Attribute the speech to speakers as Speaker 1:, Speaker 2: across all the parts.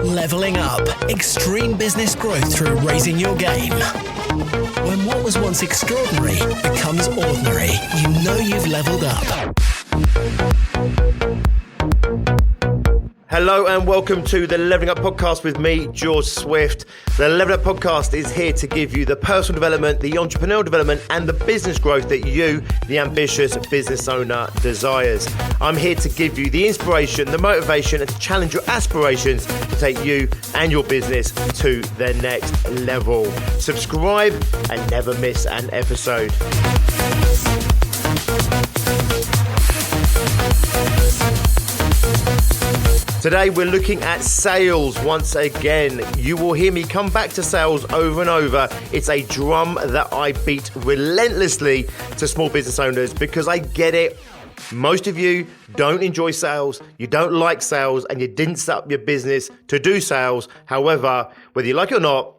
Speaker 1: Leveling up. Extreme business growth through raising your game. When what was once extraordinary becomes ordinary, you know you've leveled up.
Speaker 2: Hello and welcome to the Leveling Up Podcast with me, George Swift. The Leveling Up Podcast is here to give you the personal development, the entrepreneurial development and the business growth that you, the ambitious business owner, desires. I'm here to give you the inspiration, the motivation and to challenge your aspirations to take you and your business to the next level. Subscribe and never miss an episode. Today we're looking at sales once again. You will hear me come back to sales over and over. It's a drum that I beat relentlessly to small business owners because I get it. Most of you don't enjoy sales, you don't like sales, and you didn't set up your business to do sales. However, whether you like it or not,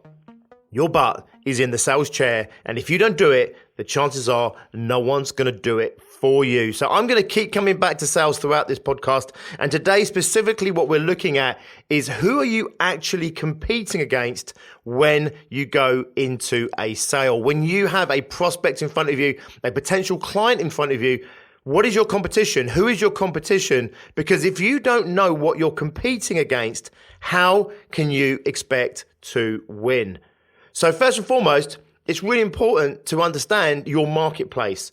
Speaker 2: your butt is in the sales chair. And if you don't do it, the chances are no one's going to do it for you. So I'm going to keep coming back to sales throughout this podcast. And today, specifically, what we're looking at is who are you actually competing against when you go into a sale? When you have a prospect in front of you, a potential client in front of you, what is your competition? Who is your competition? Because if you don't know what you're competing against, how can you expect to win? So first and foremost, it's really important to understand your marketplace.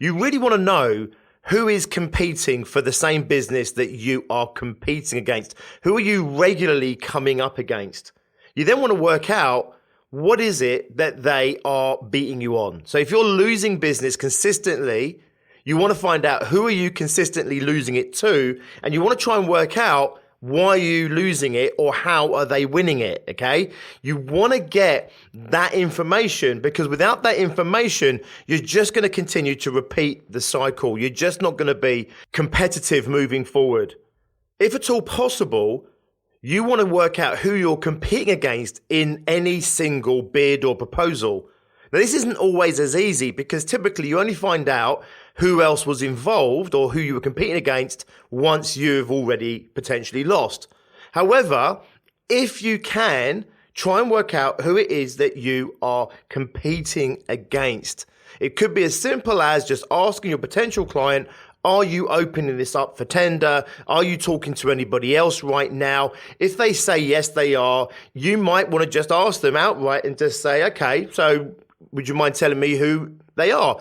Speaker 2: You really want to know who is competing for the same business that you are competing against. Who are you regularly coming up against? You then want to work out what is it that they are beating you on. So if you're losing business consistently, you want to find out who are you consistently losing it to, and you want to try and work out why are you losing it or how are they winning it, okay? You want to get that information because without that information, you're just going to continue to repeat the cycle. You're just not going to be competitive moving forward. If at all possible, you want to work out who you're competing against in any single bid or proposal. Now, this isn't always as easy because typically you only find out who else was involved or who you were competing against once you've already potentially lost. However, if you can, try and work out who it is that you are competing against. It could be as simple as just asking your potential client, are you opening this up for tender? Are you talking to anybody else right now? If they say yes, they are, you might want to just ask them outright and just say, okay, so would you mind telling me who they are?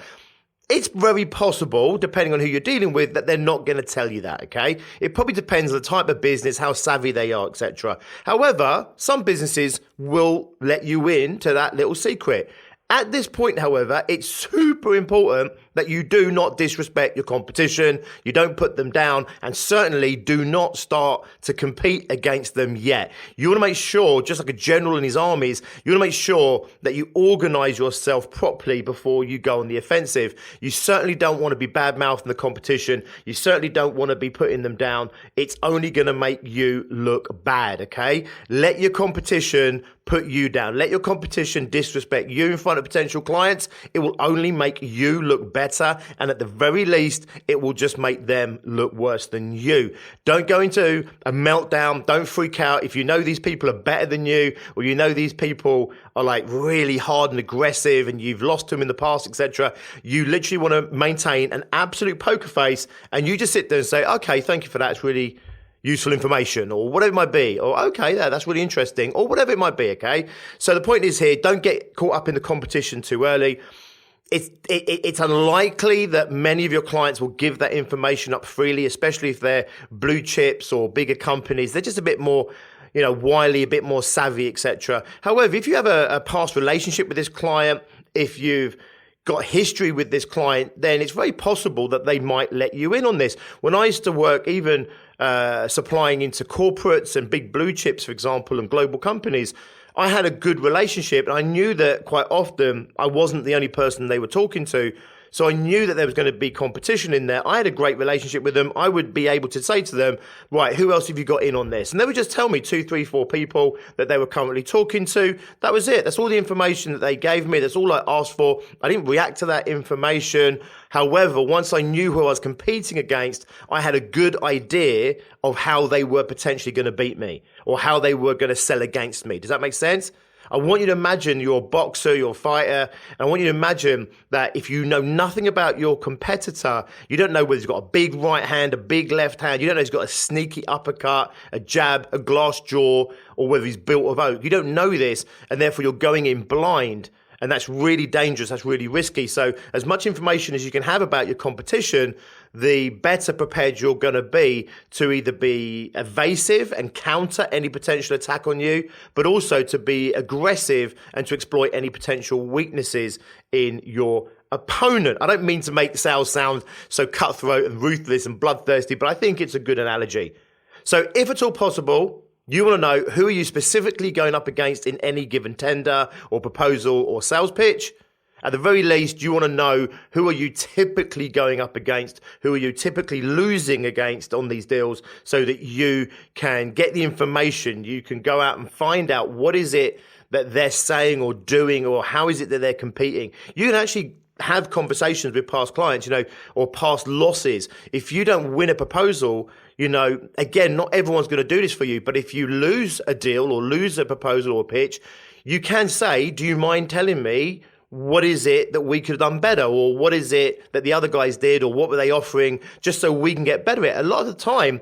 Speaker 2: It's very possible, depending on who you're dealing with, that they're not going to tell you that, okay? It probably depends on the type of business, how savvy they are, etc. However, some businesses will let you in to that little secret. At this point, however, it's super important that you do not disrespect your competition, you don't put them down, and certainly do not start to compete against them yet. You want to make sure, just like a general in his armies, you want to make sure that you organize yourself properly before you go on the offensive. You certainly don't want to be bad-mouthing the competition. You certainly don't want to be putting them down. It's only going to make you look bad, okay? Let your competition put you down. Let your competition disrespect you in front of potential clients. It will only make you look better, and at the very least, it will just make them look worse than you. Don't go into a meltdown. Don't freak out. If you know these people are better than you, or you know these people are like really hard and aggressive and you've lost them in the past, etc., you literally want to maintain an absolute poker face, and you just sit there and say, okay, thank you for that. It's really useful information, or whatever it might be, or okay, that's really interesting, or whatever it might be, okay? So the point is here, don't get caught up in the competition too early. It's unlikely that many of your clients will give that information up freely, especially if they're blue chips or bigger companies. They're just a bit more, wily, a bit more savvy, etc. However, if you have a past relationship with this client, if you've got history with this client, then it's very possible that they might let you in on this. When I used to work even supplying into corporates and big blue chips, for example, and global companies, I had a good relationship and I knew that quite often I wasn't the only person they were talking to. So I knew that there was going to be competition in there. I had a great relationship with them. I would be able to say to them, right, who else have you got in on this? And they would just tell me 2, 3, 4 people that they were currently talking to. That was it. That's all the information that they gave me. That's all I asked for. I didn't react to that information. However, once I knew who I was competing against, I had a good idea of how they were potentially going to beat me or how they were going to sell against me. Does that make sense? I want you to imagine you're a boxer, you're a fighter. And I want you to imagine that if you know nothing about your competitor, you don't know whether he's got a big right hand, a big left hand, you don't know if he's got a sneaky uppercut, a jab, a glass jaw, or whether he's built of oak. You don't know this, and therefore you're going in blind. And that's really dangerous. That's really risky. So as much information as you can have about your competition, the better prepared you're going to be to either be evasive and counter any potential attack on you, but also to be aggressive and to exploit any potential weaknesses in your opponent. I don't mean to make sales sound so cutthroat and ruthless and bloodthirsty, but I think it's a good analogy. So if at all possible, you want to know who are you specifically going up against in any given tender or proposal or sales pitch. At the very least, you want to know who are you typically going up against, who are you typically losing against on these deals so that you can get the information. You can go out and find out what is it that they're saying or doing or how is it that they're competing. You can actually have conversations with past clients, or past losses. If you don't win a proposal, again, not everyone's going to do this for you, but if you lose a deal or lose a proposal or pitch, you can say, do you mind telling me what is it that we could have done better? Or what is it that the other guys did? Or what were they offering just so we can get better at it? A lot of the time,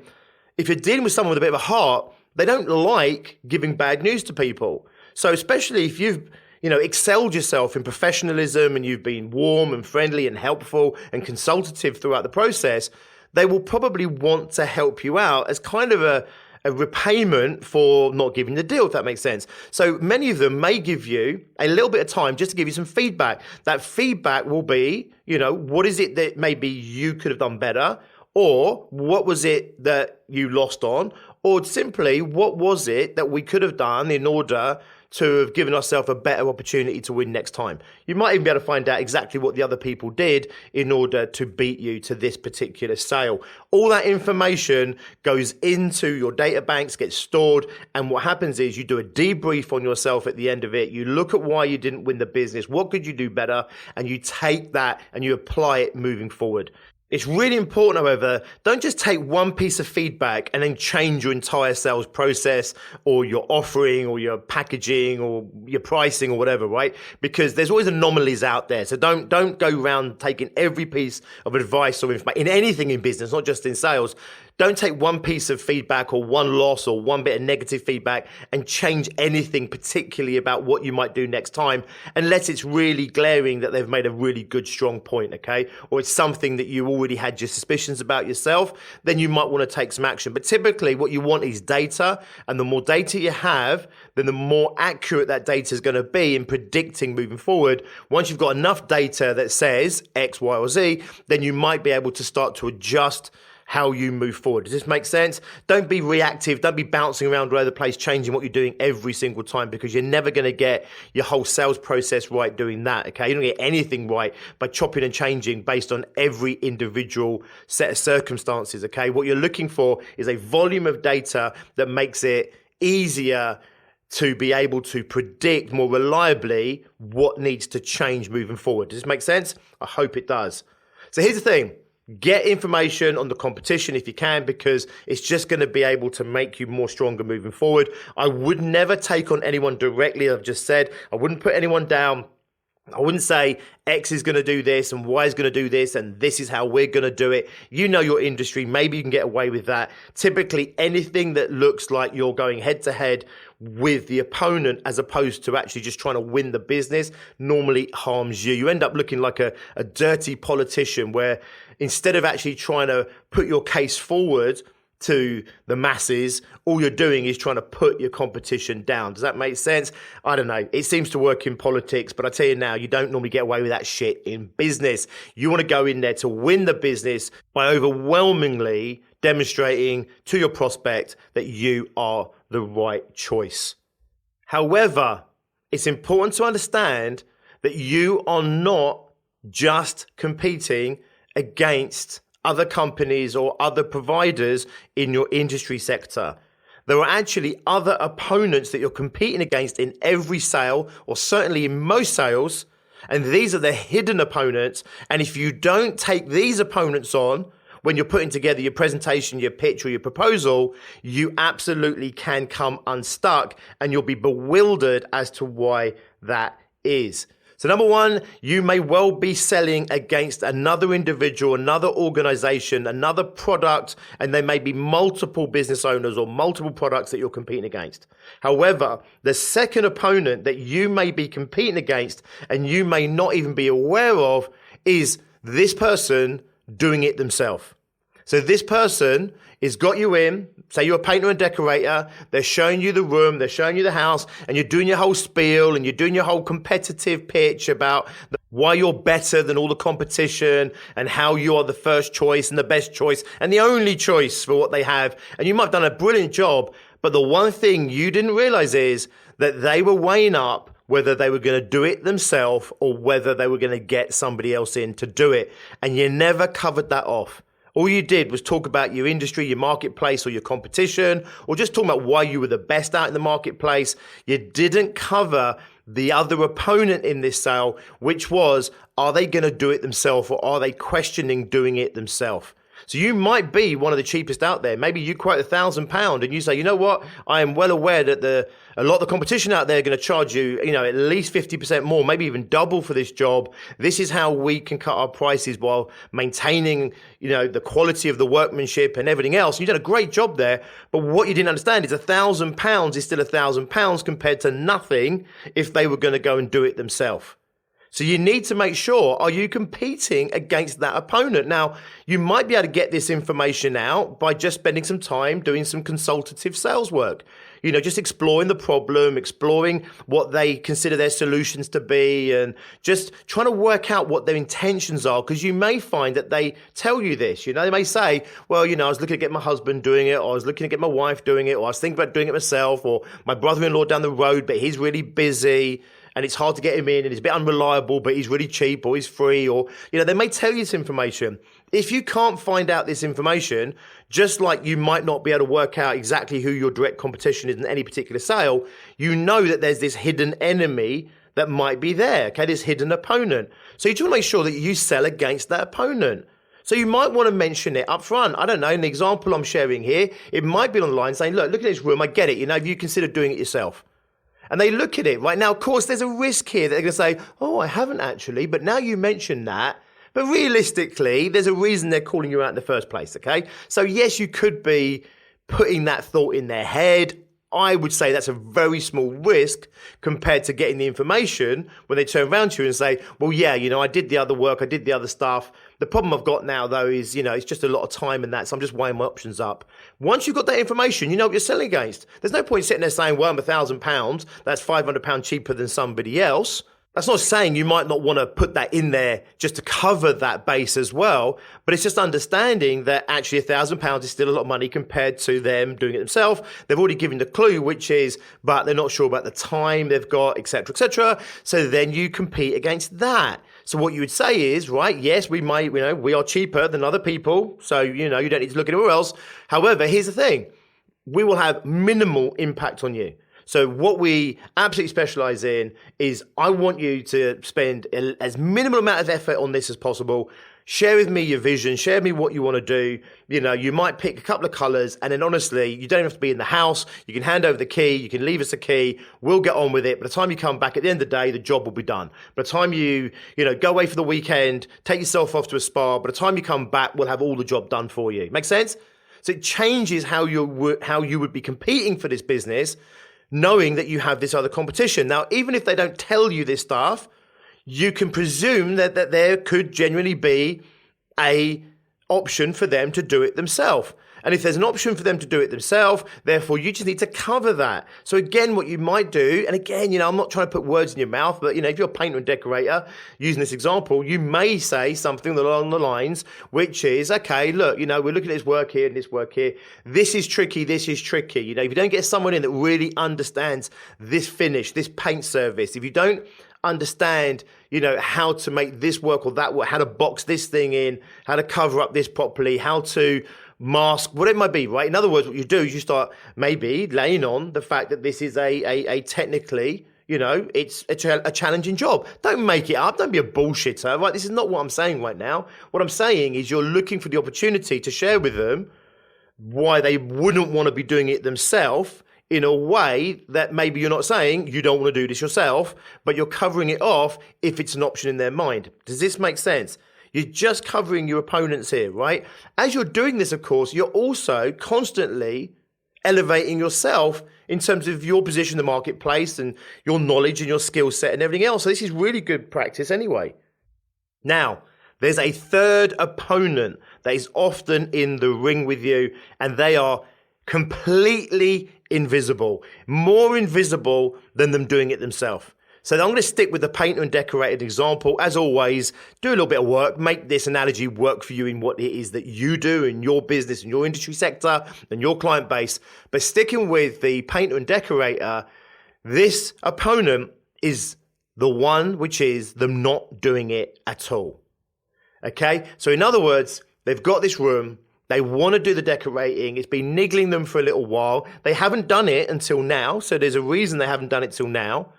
Speaker 2: if you're dealing with someone with a bit of a heart, they don't like giving bad news to people. So especially if you've excelled yourself in professionalism and you've been warm and friendly and helpful and consultative throughout the process, they will probably want to help you out as kind of a repayment for not giving the deal, if that makes sense. So many of them may give you a little bit of time just to give you some feedback. That feedback will be, what is it that maybe you could have done better? Or what was it that you lost on? Or simply, what was it that we could have done in order to have given ourselves a better opportunity to win next time? You might even be able to find out exactly what the other people did in order to beat you to this particular sale. All that information goes into your data banks, gets stored, and what happens is you do a debrief on yourself at the end of it. You look at why you didn't win the business, what could you do better, and you take that and you apply it moving forward. It's really important, however, don't just take one piece of feedback and then change your entire sales process or your offering or your packaging or your pricing or whatever, right? Because there's always anomalies out there. So don't go around taking every piece of advice or information in anything in business, not just in sales. Don't take one piece of feedback or one loss or one bit of negative feedback and change anything particularly about what you might do next time, unless it's really glaring that they've made a really good, strong point, okay? Or it's something that you already had your suspicions about yourself, then you might want to take some action. But typically what you want is data, and the more data you have, then the more accurate that data is going to be in predicting moving forward. Once you've got enough data that says X, Y, or Z, then you might be able to start to adjust how you move forward. Does this make sense? Don't be reactive. Don't be bouncing around all over the place, changing what you're doing every single time, because you're never going to get your whole sales process right doing that, okay? You don't get anything right by chopping and changing based on every individual set of circumstances, okay? What you're looking for is a volume of data that makes it easier to be able to predict more reliably what needs to change moving forward. Does this make sense? I hope it does. So here's the thing. Get information on the competition if you can, because it's just going to be able to make you more stronger moving forward. I would never take on anyone directly. I've just said I wouldn't put anyone down. I wouldn't say X is going to do this and Y is going to do this and this is how we're going to do it. You know your industry. Maybe you can get away with that. Typically, anything that looks like you're going head to head with the opponent as opposed to actually just trying to win the business normally harms you. You end up looking like a dirty politician where instead of actually trying to put your case forward to the masses, all you're doing is trying to put your competition down. Does that make sense? I don't know. It seems to work in politics, but I tell you now, you don't normally get away with that shit in business. You want to go in there to win the business by overwhelmingly demonstrating to your prospect that you are the right choice. However, it's important to understand that you are not just competing against other companies or other providers in your industry sector. There are actually other opponents that you're competing against in every sale, or certainly in most sales. And these are the hidden opponents. And if you don't take these opponents on when you're putting together your presentation, your pitch, or your proposal, you absolutely can come unstuck and you'll be bewildered as to why that is. So number one, you may well be selling against another individual, another organization, another product, and there may be multiple business owners or multiple products that you're competing against. However, the second opponent that you may be competing against and you may not even be aware of is this person doing it themselves. So this person has got you in, say you're a painter and decorator, they're showing you the room, they're showing you the house, and you're doing your whole spiel and you're doing your whole competitive pitch about why you're better than all the competition and how you are the first choice and the best choice and the only choice for what they have. And you might have done a brilliant job, but the one thing you didn't realize is that they were weighing up whether they were going to do it themselves or whether they were going to get somebody else in to do it. And you never covered that off. All you did was talk about your industry, your marketplace, or your competition, or just talking about why you were the best out in the marketplace. You didn't cover the other opponent in this sale, which was, are they going to do it themselves or are they questioning doing it themselves? So you might be one of the cheapest out there. Maybe you quote £1,000 and you say, you know what? I am well aware that a lot of the competition out there are going to charge you, at least 50% more, maybe even double for this job. This is how we can cut our prices while maintaining, the quality of the workmanship and everything else. You did a great job there. But what you didn't understand is £1,000 is still £1,000 compared to nothing if they were going to go and do it themselves. So you need to make sure, are you competing against that opponent? Now, you might be able to get this information out by just spending some time doing some consultative sales work. Just exploring the problem, exploring what they consider their solutions to be, and just trying to work out what their intentions are, because you may find that they tell you this. They may say, well, I was looking to get my husband doing it, or I was looking to get my wife doing it, or I was thinking about doing it myself, or my brother-in-law down the road, but he's really busy. And it's hard to get him in, and he's a bit unreliable, but he's really cheap, or he's free, or, they may tell you this information. If you can't find out this information, just like you might not be able to work out exactly who your direct competition is in any particular sale, you know that there's this hidden enemy that might be there, okay, this hidden opponent. So you just want to make sure that you sell against that opponent. So you might want to mention it up front. I don't know, in the example I'm sharing here, it might be online saying, look at this room, I get it, have you considered doing it yourself? And they look at it right now. Of course, there's a risk here that they're going to say, oh, I haven't actually, but now you mention that. But realistically, there's a reason they're calling you out in the first place, okay? So yes, you could be putting that thought in their head. I would say that's a very small risk compared to getting the information when they turn around to you and say, well, yeah, I did the other work, I did the other stuff. The problem I've got now, though, is, it's just a lot of time in that, so I'm just weighing my options up. Once you've got that information, you know what you're selling against. There's no point sitting there saying, well, I'm £1,000, that's £500 cheaper than somebody else. That's not saying you might not want to put that in there just to cover that base as well, but it's just understanding that actually £1,000 is still a lot of money compared to them doing it themselves. They've already given the clue, which is, but they're not sure about the time they've got, etc., etc. So then you compete against that. So what you would say is, right, yes, we might, we are cheaper than other people. So, you don't need to look anywhere else. However, here's the thing. We will have minimal impact on you. So what we absolutely specialize in is I want you to spend as minimal amount of effort on this as possible. Share with me your vision. Share with me what you want to do. You might pick a couple of colors, and then honestly, you don't have to be in the house. You can hand over the key. You can leave us a key. We'll get on with it. By the time you come back at the end of the day, the job will be done. By the time you go away for the weekend, take yourself off to a spa, by the time you come back, we'll have all the job done for you. Make sense? So it changes how you would be competing for this business, knowing that you have this other competition. Now, even if they don't tell you this stuff, you can presume that there could genuinely be a option for them to do it themselves. And if there's an option for them to do it themselves, therefore you just need to cover that. So again, what you might do, and again, I'm not trying to put words in your mouth, but if you're a painter and decorator, using this example, you may say something along the lines, which is, okay, look, we're looking at this work here and this work here. This is tricky, this is tricky. If you don't get someone in that really understands this finish, this paint service, if you don't understand, how to make this work or that work, how to box this thing in, how to cover up this properly, how to mask, whatever it might be, right? In other words, what you do is you start maybe laying on the fact that this is a technically, it's a challenging job. Don't make it up. Don't be a bullshitter, right? This is not what I'm saying right now. What I'm saying is you're looking for the opportunity to share with them why they wouldn't want to be doing it themselves in a way that maybe you're not saying you don't want to do this yourself, but you're covering it off if it's an option in their mind. Does this make sense? You're just covering your opponents here, right? As you're doing this, of course, you're also constantly elevating yourself in terms of your position in the marketplace and your knowledge and your skill set and everything else. So this is really good practice anyway. Now, there's a third opponent that is often in the ring with you, and they are completely invisible, more invisible than them doing it themselves. So I'm going to stick with the painter and decorator example. As always, do a little bit of work, make this analogy work for you in what it is that you do in your business, in your industry sector, and your client base. But sticking with the painter and decorator, this opponent is the one which is them not doing it at all. Okay? So in other words, they've got this room, they want to do the decorating, it's been niggling them for a little while, they haven't done it until now, so there's a reason they haven't done it till now.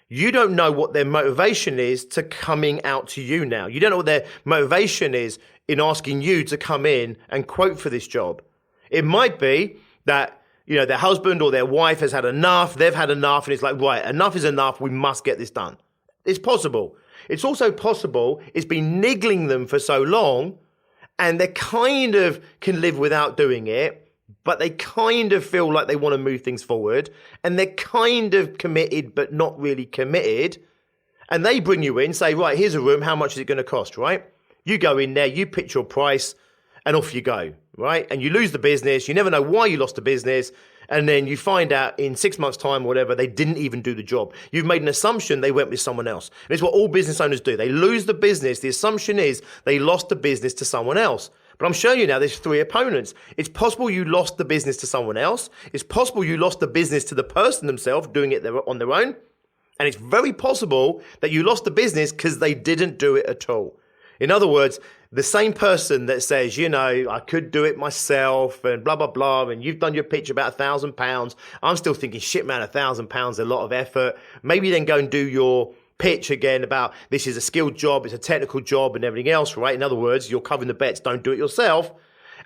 Speaker 2: You don't know what their motivation is to coming out to you now. You don't know what their motivation is in asking you to come in and quote for this job. It might be that, their husband or their wife has had enough, they've had enough, and it's like, right, enough is enough, we must get this done. It's possible. It's also possible it's been niggling them for so long and they kind of can live without doing it, but they kind of feel like they want to move things forward and they're kind of committed but not really committed. And they bring you in, say, right, here's a room, how much is it going to cost, right? You go in there, you pitch your price and off you go, right? And you lose the business, you never know why you lost the business, and then you find out in 6 months' time or whatever, they didn't even do the job. You've made an assumption they went with someone else. And it's what all business owners do. They lose the business. The assumption is they lost the business to someone else. But I'm showing you now there's three opponents. It's possible you lost the business to someone else. It's possible you lost the business to the person themselves doing it on their own. And it's very possible that you lost the business because they didn't do it at all. In other words, the same person that says, I could do it myself and blah, blah, blah, and you've done your pitch about £1,000. I'm still thinking, shit, man, £1,000 is a lot of effort. Maybe then go and do your pitch again about this is a skilled job, it's a technical job and everything else, right? In other words, you're covering the bets, don't do it yourself.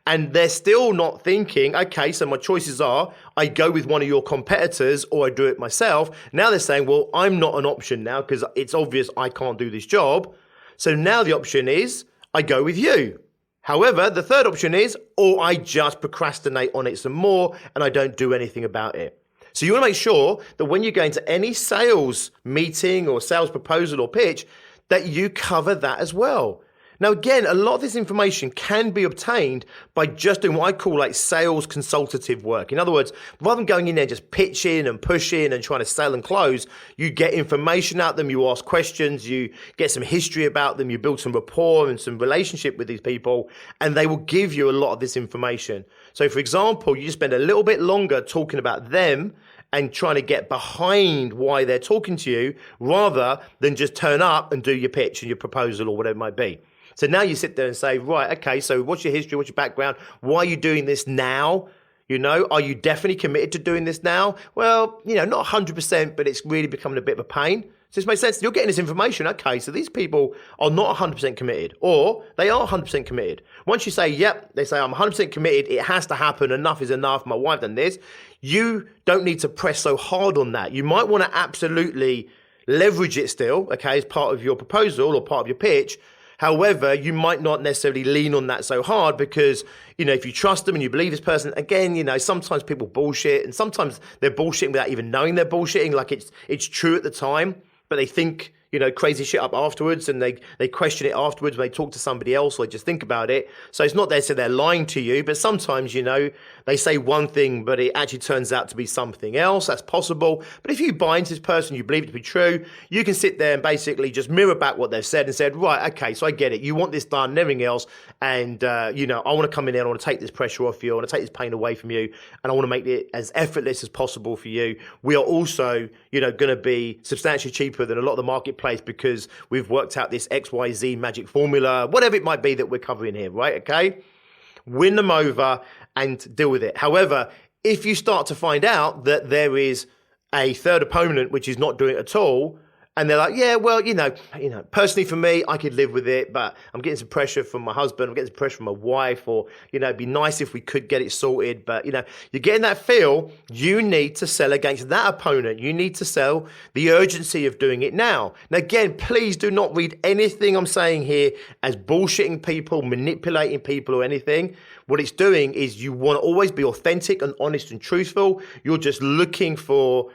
Speaker 2: And they're still not thinking, okay, so my choices are I go with one of your competitors or I do it myself. Now they're saying, well, I'm not an option now because it's obvious I can't do this job. So now the option is I go with you. However, the third option is, or I just procrastinate on it some more and I don't do anything about it. So you want to make sure that when you go into any sales meeting or sales proposal or pitch, that you cover that as well. Now, again, a lot of this information can be obtained by just doing what I call like sales consultative work. In other words, rather than going in there just pitching and pushing and trying to sell and close, you get information out of them, you ask questions, you get some history about them, you build some rapport and some relationship with these people, and they will give you a lot of this information. So, for example, you spend a little bit longer talking about them and trying to get behind why they're talking to you rather than just turn up and do your pitch and your proposal or whatever it might be. So now you sit there and say, right, okay, so what's your history, what's your background? Why are you doing this now? Are you definitely committed to doing this now? Well, not 100%, but it's really becoming a bit of a pain. So this makes sense. You're getting this information. Okay, so these people are not 100% committed, or they are 100% committed. Once you say, yep, they say, I'm 100% committed, it has to happen, enough is enough, my wife done this, you don't need to press so hard on that. You might want to absolutely leverage it still, okay, as part of your proposal or part of your pitch. However, you might not necessarily lean on that so hard because, if you trust them and you believe this person, again, sometimes people bullshit and sometimes they're bullshitting without even knowing they're bullshitting. Like it's true at the time, but they think, crazy shit up afterwards and they question it afterwards when they talk to somebody else or they just think about it. So it's not so they're lying to you, but sometimes, they say one thing, but it actually turns out to be something else. That's possible. But if you buy into this person, you believe it to be true, you can sit there and basically just mirror back what they've said and said, right, okay, so I get it. You want this done and everything else. And, I want to come in there. I want to take this pressure off you. I want to take this pain away from you. And I want to make it as effortless as possible for you. We are also, going to be substantially cheaper than a lot of the market marketplace because we've worked out this XYZ magic formula, whatever it might be that we're covering here, right? Okay. Win them over and deal with it. However, if you start to find out that there is a third opponent which is not doing it at all, and they're like, yeah, well, personally for me, I could live with it, but I'm getting some pressure from my husband, I'm getting some pressure from my wife, or, it'd be nice if we could get it sorted. But, you're getting that feel, you need to sell against that opponent. You need to sell the urgency of doing it now. Now, again, please do not read anything I'm saying here as bullshitting people, manipulating people or anything. What it's doing is you want to always be authentic and honest and truthful. You're just looking for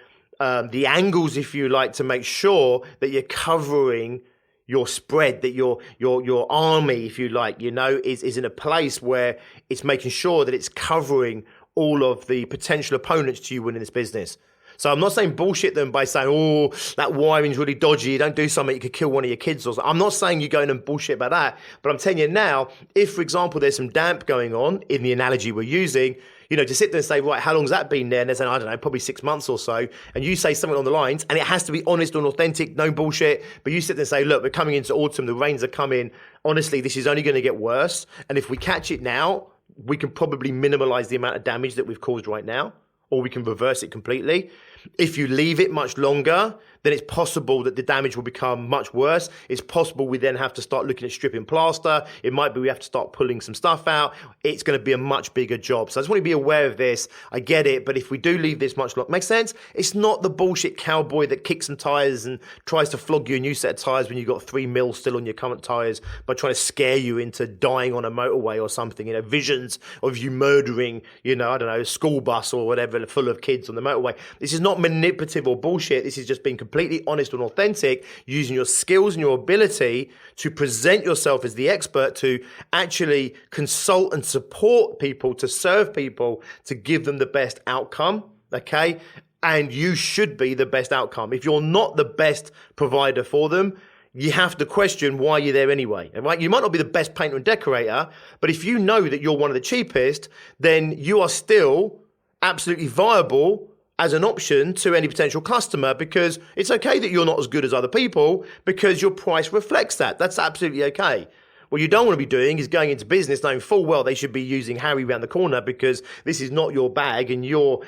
Speaker 2: the angles, if you like, to make sure that you're covering your spread, that your army, if you like, is in a place where it's making sure that it's covering all of the potential opponents to you winning this business. So I'm not saying bullshit them by saying, oh, that wiring's really dodgy, don't do something, you could kill one of your kids or something. I'm not saying you go in and bullshit about that, but I'm telling you now, if, for example, there's some damp going on in the analogy we're using, to sit there and say, right, how long's that been there? And they're saying, I don't know, probably 6 months or so. And you say something on the lines, and it has to be honest and authentic, no bullshit. But you sit there and say, look, we're coming into autumn, the rains are coming. Honestly, this is only going to get worse. And if we catch it now, we can probably minimize the amount of damage that we've caused right now, or we can reverse it completely. If you leave it much longer, then it's possible that the damage will become much worse. It's possible we then have to start looking at stripping plaster. It might be we have to start pulling some stuff out. It's going to be a much bigger job. So I just want to be aware of this. I get it, but if we do leave this much longer, makes sense? It's not the bullshit cowboy that kicks some tires and tries to flog you a new set of tires when you've got 3 mil still on your current tires by trying to scare you into dying on a motorway or something. Visions of you murdering, a school bus or whatever full of kids on the motorway. This is not manipulative or bullshit. This is just being completely honest and authentic, using your skills and your ability to present yourself as the expert, to actually consult and support people, to serve people, to give them the best outcome, okay? And you should be the best outcome. If you're not the best provider for them, you have to question why you're there anyway, right? You might not be the best painter and decorator, but if you know that you're one of the cheapest, then you are still absolutely viable as an option to any potential customer, because it's okay that you're not as good as other people because your price reflects that. That's absolutely okay. What you don't want to be doing is going into business knowing full well they should be using Harry round the corner because this is not your bag and you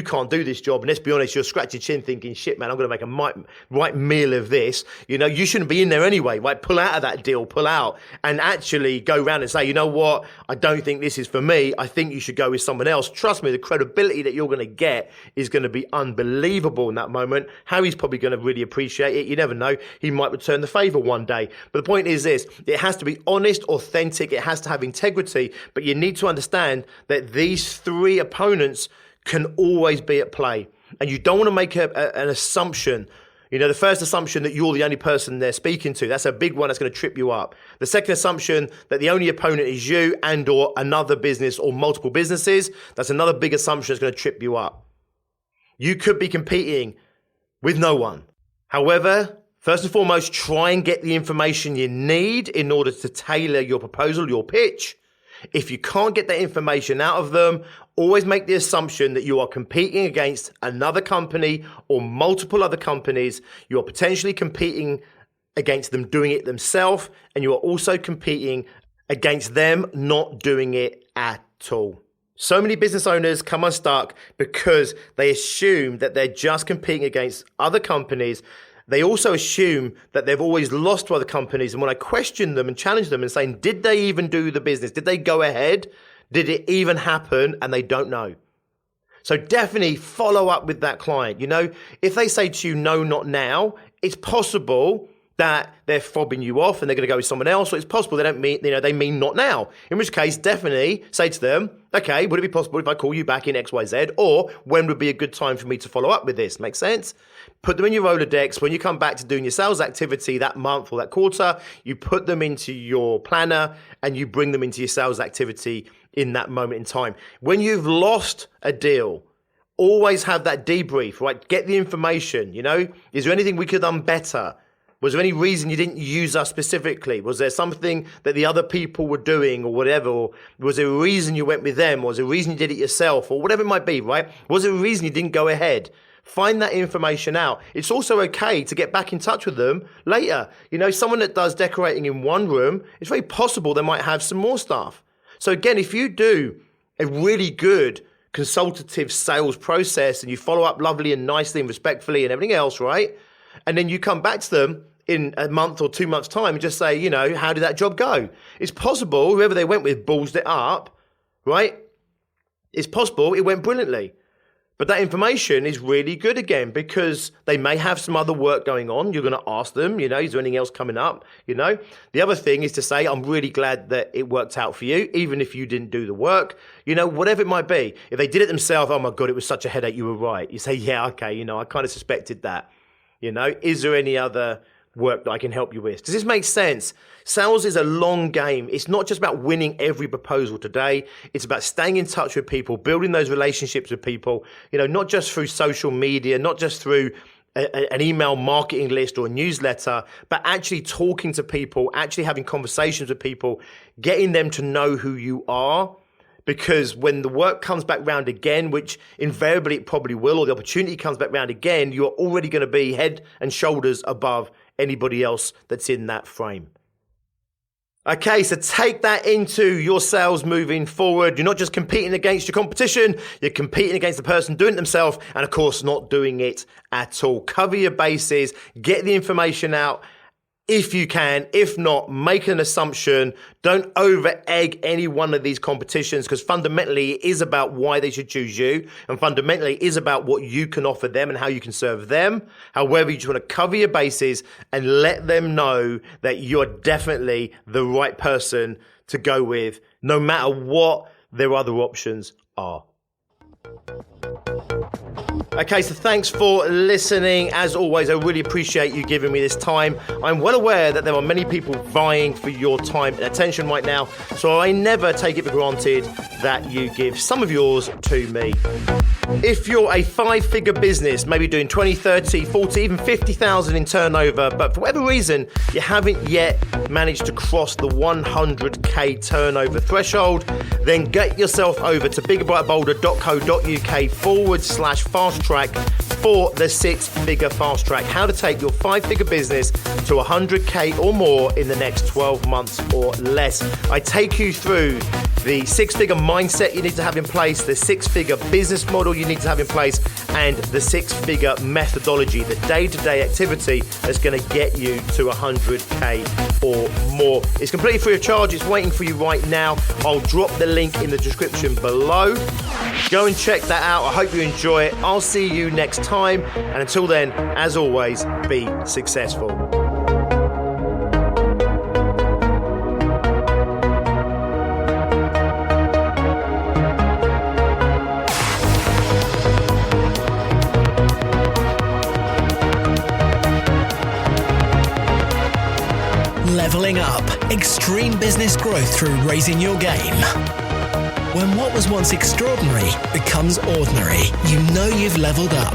Speaker 2: can't do this job. And let's be honest, you're scratching your chin thinking, shit, man, I'm going to make a right meal of this. You shouldn't be in there anyway, right? Pull out of that deal, pull out and actually go around and say, you know what? I don't think this is for me. I think you should go with someone else. Trust me, the credibility that you're going to get is going to be unbelievable in that moment. Harry's probably going to really appreciate it. You never know. He might return the favor one day. But the point is this, it has to be honest, authentic, it has to have integrity, but you need to understand that these 3 opponents can always be at play. And you don't want to make an assumption. The first assumption that you're the only person they're speaking to, that's a big one that's going to trip you up. The second assumption that the only opponent is you and or another business or multiple businesses, that's another big assumption that's going to trip you up. You could be competing with no one. However, first and foremost, try and get the information you need in order to tailor your proposal, your pitch. If you can't get that information out of them, always make the assumption that you are competing against another company or multiple other companies. You are potentially competing against them doing it themselves, and you are also competing against them not doing it at all. So many business owners come unstuck because they assume that they're just competing against other companies. They also assume that they've always lost to other companies. And when I question them and challenge them and saying, did they even do the business? Did they go ahead? Did it even happen? And they don't know. So definitely follow up with that client. If they say to you, no, not now, it's possible that they're fobbing you off and they're going to go with someone else, or it's possible they mean not now. In which case, definitely say to them, okay, would it be possible if I call you back in XYZ, or when would be a good time for me to follow up with this? Make sense? Put them in your Rolodex. When you come back to doing your sales activity that month or that quarter, you put them into your planner and you bring them into your sales activity in that moment in time. When you've lost a deal, always have that debrief, right? Get the information, is there anything we could have done better? Was there any reason you didn't use us specifically? Was there something that the other people were doing or whatever? Or was there a reason you went with them? Or was there a reason you did it yourself? Or whatever it might be, right? Was there a reason you didn't go ahead? Find that information out. It's also okay to get back in touch with them later. Someone that does decorating in one room, it's very possible they might have some more stuff. So again, if you do a really good consultative sales process and you follow up lovely and nicely and respectfully and everything else, right? And then you come back to them in a month or 2 months' time and just say, how did that job go? It's possible whoever they went with ballsed it up, right? It's possible it went brilliantly. But that information is really good again because they may have some other work going on. You're going to ask them, is there anything else coming up? The other thing is to say, I'm really glad that it worked out for you, even if you didn't do the work, whatever it might be. If they did it themselves, oh my God, it was such a headache, you were right. You say, yeah, okay, I kind of suspected that. Is there any other work that I can help you with? Does this make sense? Sales is a long game. It's not just about winning every proposal today. It's about staying in touch with people, building those relationships with people, not just through social media, not just through an email marketing list or a newsletter, but actually talking to people, actually having conversations with people, getting them to know who you are. Because when the work comes back round again, which invariably it probably will, or the opportunity comes back round again, you're already going to be head and shoulders above anybody else that's in that frame. Okay, so take that into your sales moving forward. You're not just competing against your competition, you're competing against the person doing it themselves and, of course, not doing it at all. Cover your bases, get the information out if you can. If not, make an assumption. Don't over-egg any one of these competitions because fundamentally it is about why they should choose you and fundamentally it is about what you can offer them and how you can serve them. However, you just want to cover your bases and let them know that you're definitely the right person to go with no matter what their other options are. Okay, so thanks for listening. As always, I really appreciate you giving me this time. I'm well aware that there are many people vying for your time and attention right now, so I never take it for granted that you give some of yours to me. If you're a 5-figure business, maybe doing 20, 30, 40, even 50,000 in turnover, but for whatever reason, you haven't yet managed to cross the 100K turnover threshold, then get yourself over to biggerbrightbolder.co.uk/fast track for the 6-figure fast track. How to take your 5-figure business to 100K or more in the next 12 months or less. I take you through the 6-figure mindset you need to have in place, the 6-figure business model you need to have in place, and the 6-figure methodology, the day-to-day activity that's going to get you to 100K or more. It's completely free of charge. It's waiting for you right now. I'll drop the link in the description below. Go and check that out. I hope you enjoy it. I'll see you next time. And until then, as always, be successful.
Speaker 1: Leveling up. Extreme business growth through raising your game. When what was once extraordinary becomes ordinary, you know you've leveled up.